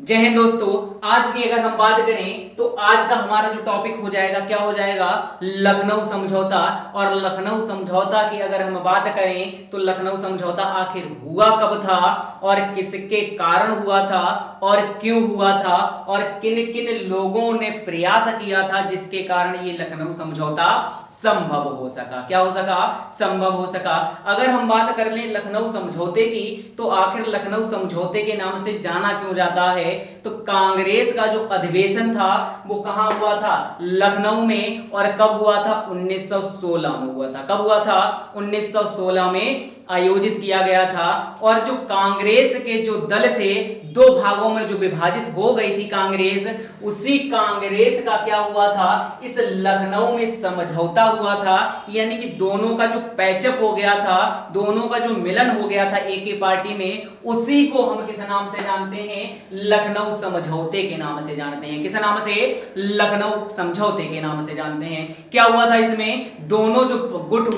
जय हिंद दोस्तों। आज की अगर हम बात करें तो आज का हमारा जो टॉपिक हो जाएगा क्या हो जाएगा, लखनऊ समझौता। और लखनऊ समझौता की अगर हम बात करें तो लखनऊ समझौता आखिर हुआ कब था और किसके कारण हुआ था और क्यों हुआ था और किन किन लोगों ने प्रयास किया था जिसके कारण ये लखनऊ समझौता संभव हो सका। क्या हो सका? संभव हो सका। अगर हम बात कर लें लखनऊ समझौते की तो आखिर लखनऊ समझौते के नाम से जाना क्यों जाता है, तो कांग्रेस का जो अधिवेशन था वो कहां हुआ था? लखनऊ में। और कब हुआ था? 1916 में हुआ था। कब हुआ था? 1916 में आयोजित किया गया था। और जो कांग्रेस के जो दल थे, दो भागों में जो विभाजित हो गई थी कांग्रेस, उसी कांग्रेस का क्या हुआ था? इस लखनऊ में समझौता हुआ था। यानी कि दोनों का जो पैचअप हो गया था, दोनों का जो मिलन हो गया था एक ही पार्टी में, उसी को हम किस नाम से जानते हैं? लखनऊ समझौते के नाम से जानते हैं। किस नाम से? लखनऊ समझौते के नाम से जानते हैं। क्या हुआ था इसमें? दोनों जो गुट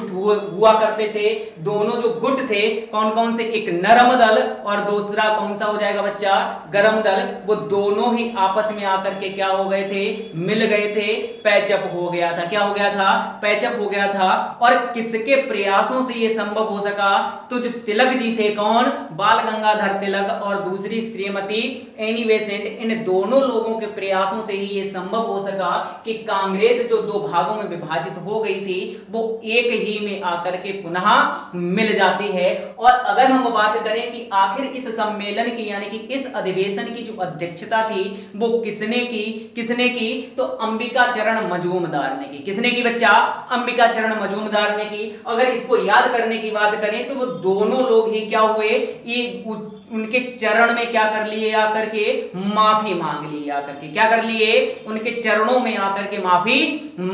हुआ करते थे, दोनों जो गुट थे कौन कौन से? एक नरम दल और दूसरा कौन सा हो जाएगा बच्चा? गरम दल। वो दोनों ही आपस में आकर के क्या हो गए थे? मिल गए थे, पैचअप हो गया था। क्या हो गया था? पैचअप हो गया था। और किसके प्रयासों से यह संभव हो सका? तो जो तिलक जी थे, कौन? बाल गंगाधर तिलक और दूसरी श्रीमती एनी बेसेंट, इन दोनों लोगों के प्रयासों से ही यह संभव हो सका कि कांग्रेस जो दो भागों में विभाजित हो गई थी वो एक ही में आकर के पुनः मिल जाती है। और अगर हम बात करें कि आखिर इस सम्मेलन की यानी कि इस अधिवेशन की जो अध्यक्षता थी वो किसने की? किसने की? तो अंबिका चरण मजूमदार ने की। किसने की बच्चा? अंबिका चरण मजूमदार ने की। अगर इसको याद करने की बात करें तो वो दोनों लोग ही क्या हुए? ये उनके चरण में क्या कर लिए? आकर के माफी मांग ली। आकर के क्या कर लिए? उनके चरणों में आकर के माफी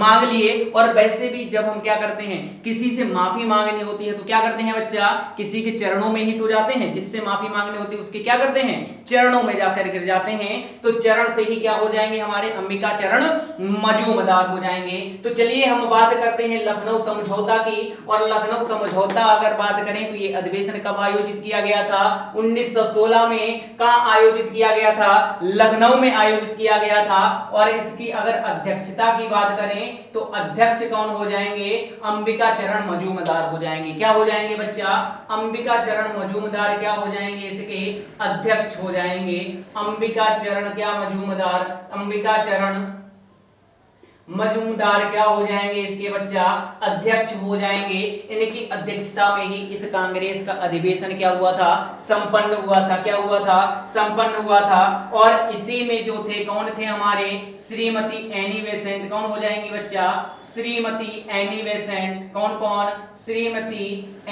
मांग लिए। और वैसे भी जब हम क्या करते हैं, किसी से माफी मांगनी होती है तो क्या करते हैं बच्चा? किसी के चरणों में ही तो जाते हैं। जिससे माफी मांगनी होती है उसके क्या करते हैं? चरणों में जाकर गिर जाते हैं। तो चरण से ही क्या हो जाएंगे? हमारे अंबिका चरण मजूमदार हो जाएंगे। तो चलिए हम बात करते हैं लखनऊ समझौता की। और लखनऊ समझौता अगर बात करें तो ये अधिवेशन कब आयोजित किया गया था? 1916 में। कहां आयोजित किया गया था? लखनऊ में आयोजित किया गया था। और इसकी अगर अध्यक्षता की बात करें तो अध्यक्ष कौन हो जाएंगे? अंबिका चरण मजूमदार हो जाएंगे। क्या हो जाएंगे बच्चा? अंबिका चरण मजूमदार क्या हो जाएंगे? इसके अध्यक्ष हो जाएंगे। अंबिका चरण क्या मजूमदार? अंबिका चरण मजूमदार क्या हो जाएंगे? इसके बच्चा अध्यक्ष हो जाएंगे। इनकी अध्यक्षता में ही इस कांग्रेस का अधिवेशन क्या हुआ था? संपन्न हुआ था। क्या हुआ था? संपन्न हुआ था। और इसी में जो थे कौन थे? हमारे श्रीमती एनी बेसेंट कौन हो जाएंगी बच्चा? Shrimati Annie Besant. कौन कौन? Shrimati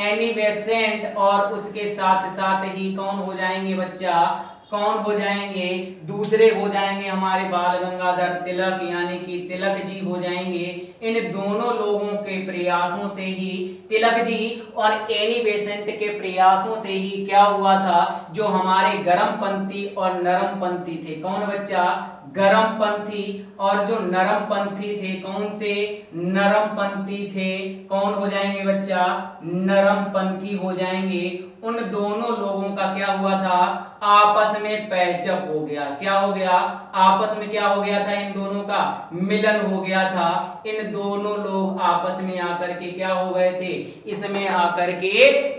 Annie Besant. और उसके साथ साथ ही कौन हो जाएंगे बच्चा? कौन हो जाएंगे? दूसरे हो जाएंगे हमारे बाल गंगाधर तिलक, यानी कि तिलक जी हो जाएंगे। इन दोनों लोगों के प्रयासों से ही, तिलक जी और एनी बेसेंट के प्रयासों से ही क्या हुआ था? जो हमारे गरमपंथी और नरमपंथी थे, कौन बच्चा? गरमपंथी और जो नरमपंथी थे, कौन से? नरमपंथी थे। कौन हो जाएंगे बच्चा? नरमपंथी हो जाएंगे। उन दोनों लोगों का क्या हुआ था? आपस में पैचअप हो गया। क्या हो गया? आपस में क्या हो गया था? इन दोनों का मिलन हो गया था। इन दोनों लोग आपस में आकर के क्या हो गए थे? इसमें आकर के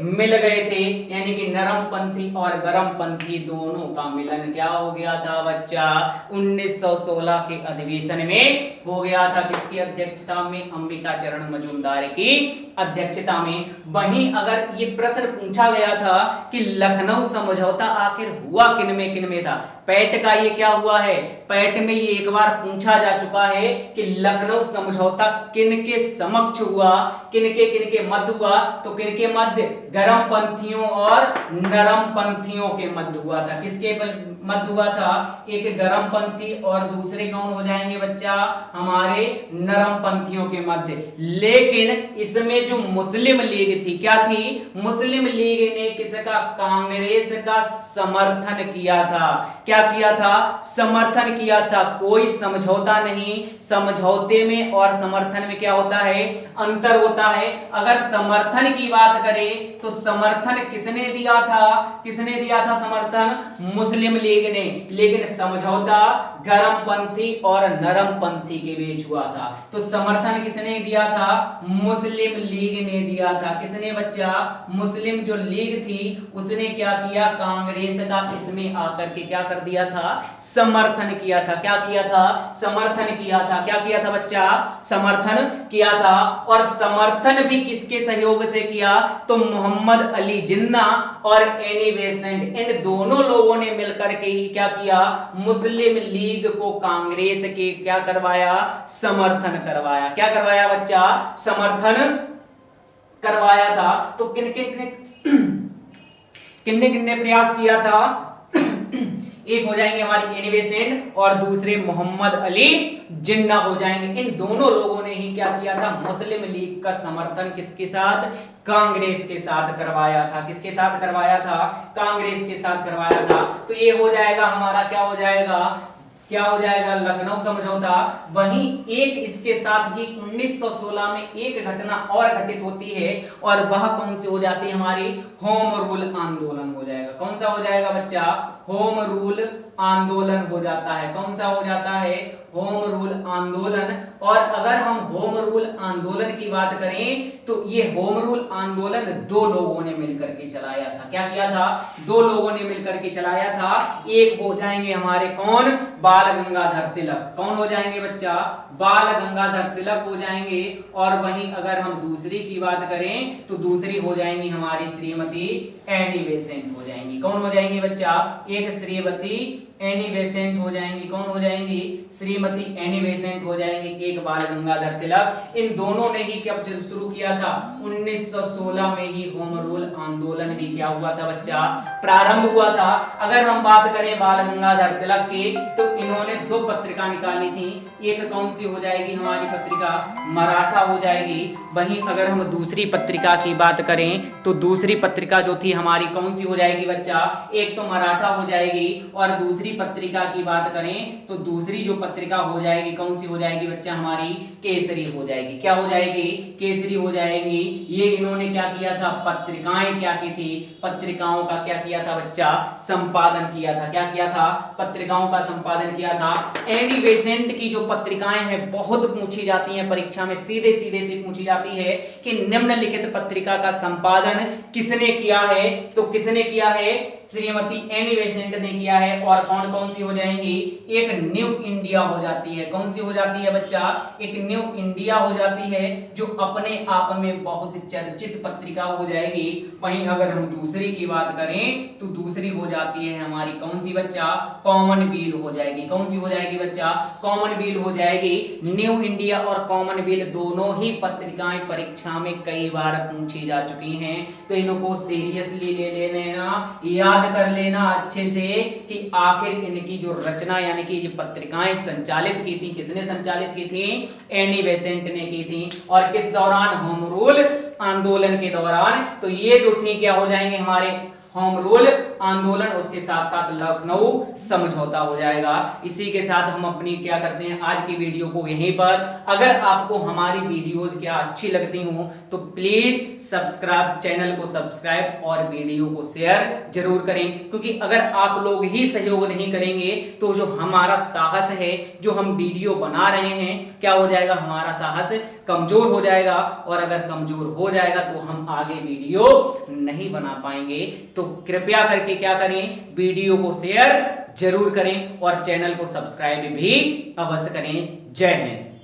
मिल गए थे। यानी कि नरमपंथी और गरमपंथी दोनों का मिलन क्या हो गया था बच्चा? 1916 के अधिवेशन में हो गया था। किसकी अध्यक्षता में? अंबिका चरण मजूमदार की अध्यक्षता में। वहीं अगर ये प्रश्न पूछा गया था कि लखनऊ समझौता आखिर हुआ किन में था, पैट का ये क्या हुआ है? पैट में ये एक बार पूछा जा चुका है कि लखनऊ समझौता किन के समक्ष हुआ, किन के मध्य हुआ? तो किन के मध्य? गरमपंथियों और नरमपंथियों के मध्य हुआ था। किसके मध्य हुआ था? एक गरमपंथी और दूसरे कौन हो जाएंगे बच्चा? हमारे नरमपंथियों के मध्य। लेकिन इसमें जो मुस्लिम लीग थी, क्या थी? मुस्लिम लीग ने किसका? कांग्रेस का समर्थन किया था। क्या किया था? समर्थन किया था। कोई समझौता नहीं, समझौते में और समर्थन में क्या होता है? अंतर होता है। अगर समर्थन की बात करें तो समर्थन किसने दिया था? किसने दिया था समर्थन? मुस्लिम लीग ने। लेकिन समझौता गर्मपंथी और नरमपंथी के बीच हुआ था। तो समर्थन किसने दिया था? मुस्लिम लीग ने दिया था। किसने बच्चा? मुस्लिम जो लीग थी उसने क्या किया? कांग्रेस का इसमें आकर के क्या कर दिया था? समर्थन किया था। क्या किया था? समर्थन किया था। क्या किया था बच्चा? समर्थन किया था। और समर्थन भी किसके सहयोग से किया? तो मोहम्मद अली जिन्ना और एनी बेसेंट, इन दोनों लोगों ने मिलकर के ही क्या किया? मुस्लिम लीग को कांग्रेस के क्या करवाया? समर्थन करवाया। क्या करवाया बच्चा? समर्थन करवाया था। तो किन किन्ने प्रयास किया था? एक हो जाएंगे हमारी एनी बेसेंट और दूसरे मोहम्मद अली जिन्ना हो जाएंगे। इन दोनों लोगों ने ही क्या किया था? मुस्लिम लीग का समर्थन किसके साथ? कांग्रेस के साथ करवाया था। किसके साथ करवाया था? कांग्रेस के साथ करवाया था। तो ये हो जाएगा हमारा, क्या हो जाएगा? क्या हो जाएगा? लखनऊ समझौता। वहीं एक इसके साथ ही 1916 में एक घटना और घटित होती है और वह कौन सी हो जाती है हमारी? होम रूल आंदोलन हो जाएगा। कौन सा हो जाएगा बच्चा? होम रूल आंदोलन हो जाता है। कौन सा हो जाता है? होम रूल आंदोलन। और अगर हम होम रूल आंदोलन की बात करें तो ये होम रूल आंदोलन दो लोगों ने मिलकर के चलाया था। क्या किया था? दो लोगों ने मिलकर के चलाया था। एक हो जाएंगे हमारे कौन? बाल गंगाधर तिलक। कौन हो जाएंगे बच्चा? बाल गंगाधर तिलक हो जाएंगे। और वहीं अगर हम दूसरी की बात करें तो दूसरी हो जाएंगी हमारी श्रीमती एनी बेसेंट हो जाएंगी। कौन हो जाएंगी बच्चा? एक श्रीमती एनी बेसेंट हो जाएंगी। कौन हो जाएंगी? श्रीमती एनी बेसेंट हो जाएंगी, एक बाल गंगाधर तिलक। इन दोनों ने ही कब शुरू किया था? 1916 में ही होम रूल आंदोलन भी क्या हुआ था बच्चा? प्रारंभ हुआ था। अगर हम बात करें बाल गंगाधर तिलक की तो इन्होंने दो पत्रिका निकाली थी। एक कौन सी हो जाएगी हमारी पत्रिका? मराठा हो जाएगी। वहीं अगर हम दूसरी पत्रिका की बात करें तो दूसरी पत्रिका जो थी हमारी कौन सी हो जाएगी बच्चा? एक तो मराठा हो जाएगी और दूसरी पत्रिका की बात करें तो दूसरी जो पत्रिका हो जाएगी कौन सी हो जाएगी बच्चा? हमारी केसरी हो जाएगी। क्या हो जाएगी? केसरी हो जाएंगी। ये इन्होंने क्या किया था? पत्रिकाएं क्या की थी? पत्रिकाओं का क्या किया था बच्चा? संपादन किया था। क्या किया था? पत्रिकाओं का संपादन किया था। एनी बेसेंट की जो पत्रिकाएं हैं बहुत पूछी जाती हैं परीक्षा में, सीधे सीधे से पूछी जाती है कि निम्नलिखित पत्रिका का संपादन किसने किया है? तो किसने किया है? श्रीमती एनी बेसेंट ने किया है। और कौन कौन सी हो जाएंगी? एक न्यू इंडिया हो जाती है। कौन सी हो जाती है बच्चा? एक न्यू इंडिया हो जाती है जो अपने आप में बहुत चर्चित पत्रिका हो जाएगी। वहीं अगर हम दूसरी की बात करें तो दूसरी हो जाती है हमारी कौन सी बच्चा? कॉमनवेल्थ हो जाएगी। कौन सी हो जाएगी बच्चा? कॉमनवेल्थ हो जाएगी। न्यू इंडिया और कॉमनवेल्थ दोनों ही पत्रिकाएं परीक्षा में कई बार पूछी जा चुकी हैं। तो इनको सीरियसली ले लेना, याद कर लेना अच्छे से कि आखिर इनकी जो रचना यानी कि ये पत्रिकाएं संचालित की थी, किसने संचालित की थी? एनी बेसेंट ने की थी। और किस दौरान? होम रूल आंदोलन के दौरान। तो ये जो थी क्या हो जाएंगे हमारे? होम रूल आंदोलन, उसके साथ साथ लखनऊ समझौता हो जाएगा। इसी के साथ हम अपनी क्या करते हैं आज की वीडियो को यहीं पर। अगर आपको हमारी वीडियोस क्या अच्छी लगती हो तो प्लीज सब्सक्राइब, चैनल को सब्सक्राइब और वीडियो को शेयर जरूर करें, क्योंकि अगर आप लोग ही सहयोग नहीं करेंगे तो जो हमारा साहस है, जो हम वीडियो बना रहे हैं, क्या हो जाएगा? हमारा साहस कमजोर हो जाएगा। और अगर कमजोर हो जाएगा तो हम आगे वीडियो नहीं बना पाएंगे। तो कृपया करके क्या करें? वीडियो को शेयर जरूर करें और चैनल को सब्सक्राइब भी अवश्य करें। जय हिंद।